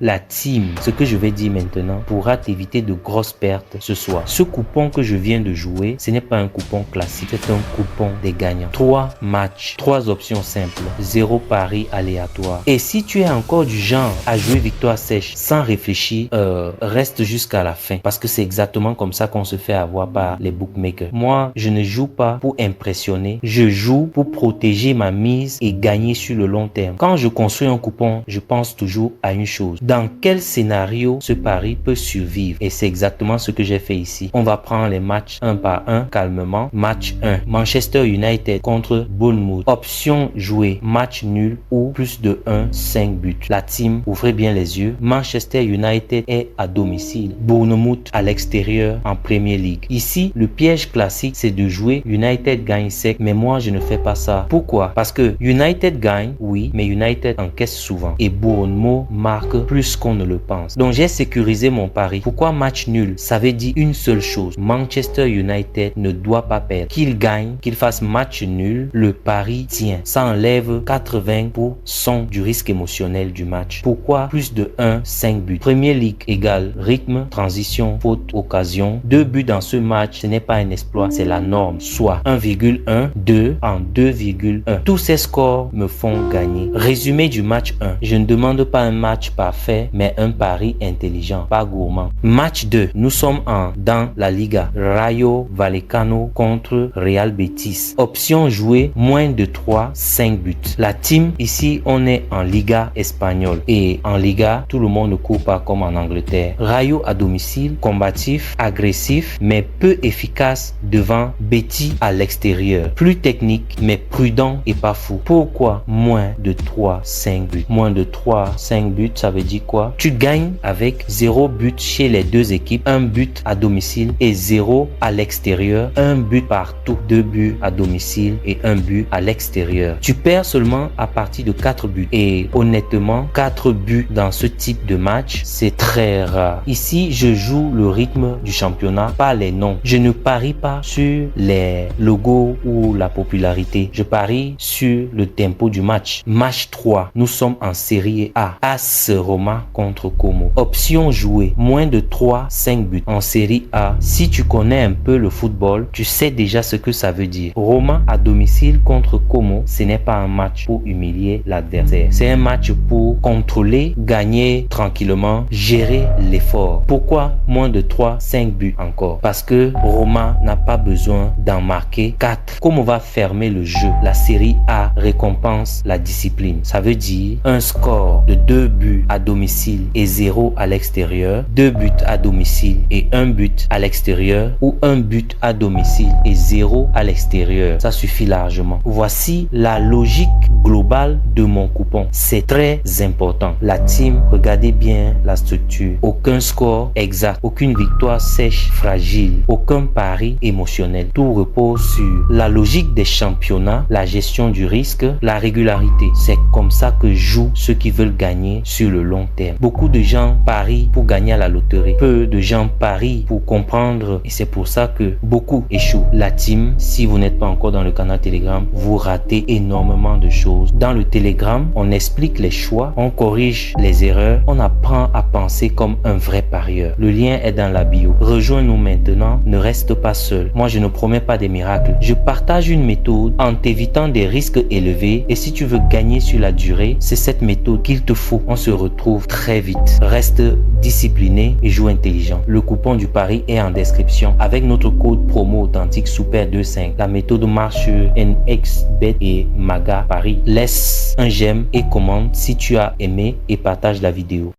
La team, ce que je vais dire maintenant, pourra t'éviter de grosses pertes ce soir. Ce coupon que je viens de jouer, ce n'est pas un coupon classique, c'est un coupon des gagnants. 3 matchs, 3 options simples, 0 pari aléatoire. Et si tu es encore du genre à jouer victoire sèche sans réfléchir, reste jusqu'à la fin parce que c'est exactement comme ça qu'on se fait avoir par les bookmakers. Moi, je ne joue pas pour impressionner, je joue pour protéger ma mise et gagner sur le long terme. Quand je construis un coupon, je pense toujours à une chose. Dans quel scénario ce pari peut survivre? Et c'est exactement ce que j'ai fait ici. On va prendre les matchs un par un calmement. Match 1, Manchester United contre Bournemouth. Option jouée, match nul ou plus de 1, 5 buts. La team, ouvrez bien les yeux. Manchester United est à domicile. Bournemouth à l'extérieur en Premier League. Ici, le piège classique, c'est de jouer United gagne sec, mais moi, je ne fais pas ça. Pourquoi? Parce que United gagne, oui, mais United encaisse souvent. Et Bournemouth marque plus qu'on ne le pense. Donc, j'ai sécurisé mon pari. Pourquoi match nul? Ça veut dire une seule chose. Manchester United ne doit pas perdre. Qu'il gagne, qu'il fasse match nul, le pari tient. Ça enlève 80% du risque émotionnel du match. Pourquoi plus de 1, 5 buts? Premier League égale rythme, transition, faute, occasion. 2 buts dans ce match, ce n'est pas un exploit, c'est la norme. Soit 1,1, 2 en 2,1. Tous ces scores me font gagner. Résumé du match 1. Je ne demande pas un match parfait, mais un pari intelligent, pas gourmand. Match 2. Nous sommes dans la Liga. Rayo Vallecano contre Real Betis. Option jouée, moins de 3, 5 buts. La team, ici, on est en Liga espagnole. Et en Liga, tout le monde ne court pas comme en Angleterre. Rayo à domicile, combatif, agressif, mais peu efficace devant Betis à l'extérieur. Plus technique, mais prudent et pas fou. Pourquoi moins de 3, 5 buts? Moins de 3, 5 buts, ça veut dire quoi? Tu gagnes avec 0 but chez les deux équipes, 1 but à domicile et 0 à l'extérieur, 1 but partout, 2 buts à domicile et 1 but à l'extérieur. Tu perds seulement à partir de 4 buts. Et honnêtement, 4 buts dans ce type de match, c'est très rare. Ici, je joue le rythme du championnat, pas les noms. Je ne parie pas sur les logos ou la popularité. Je parie sur le tempo du match. Match 3, nous sommes en Série A. AS Roma contre Como. Option jouée, moins de 3, 5 buts. En Série A, si tu connais un peu le football, tu sais déjà ce que ça veut dire. Roma à domicile contre Como, ce n'est pas un match pour humilier l'adversaire. C'est un match pour contrôler, gagner tranquillement, gérer l'effort. Pourquoi moins de 3, 5 buts encore? Parce que Roma n'a pas besoin d'en marquer 4. Comme on va fermer le jeu, la Série A récompense la discipline. Ça veut dire un score de 2 buts à domicile et 0 à l'extérieur, 2 buts à domicile et 1 but à l'extérieur ou 1 but à domicile et 0 à l'extérieur. Ça suffit largement. Voici la logique globale de mon coupon. C'est très important. La team, regardez bien la structure. Aucun score exact, aucune victoire sèche, fragile, aucun pari émotionnel. Tout repose sur la logique des championnats, la gestion du risque, la régularité. C'est comme ça que jouent ceux qui veulent gagner sur le long terme. Beaucoup de gens parient pour gagner à la loterie. Peu de gens parient pour comprendre et c'est pour ça que beaucoup échouent. La team, si vous n'êtes pas encore dans le canal Telegram, vous ratez énormément de choses. Dans le Telegram, on explique les choix, on corrige les erreurs, on apprend à penser comme un vrai parieur. Le lien est dans la bio. Rejoins-nous maintenant, ne reste pas seul. Moi, je ne promets pas des miracles. Je partage une méthode en t'évitant des risques élevés et si tu veux gagner sur la durée, c'est cette méthode qu'il te faut. On se retrouve très vite. Reste discipliné et joue intelligent. Le coupon du pari est en description avec notre code promo authentique Super25. La méthode marche sur NXBet et Maga Paris. Laisse un j'aime et commente si tu as aimé et partage la vidéo.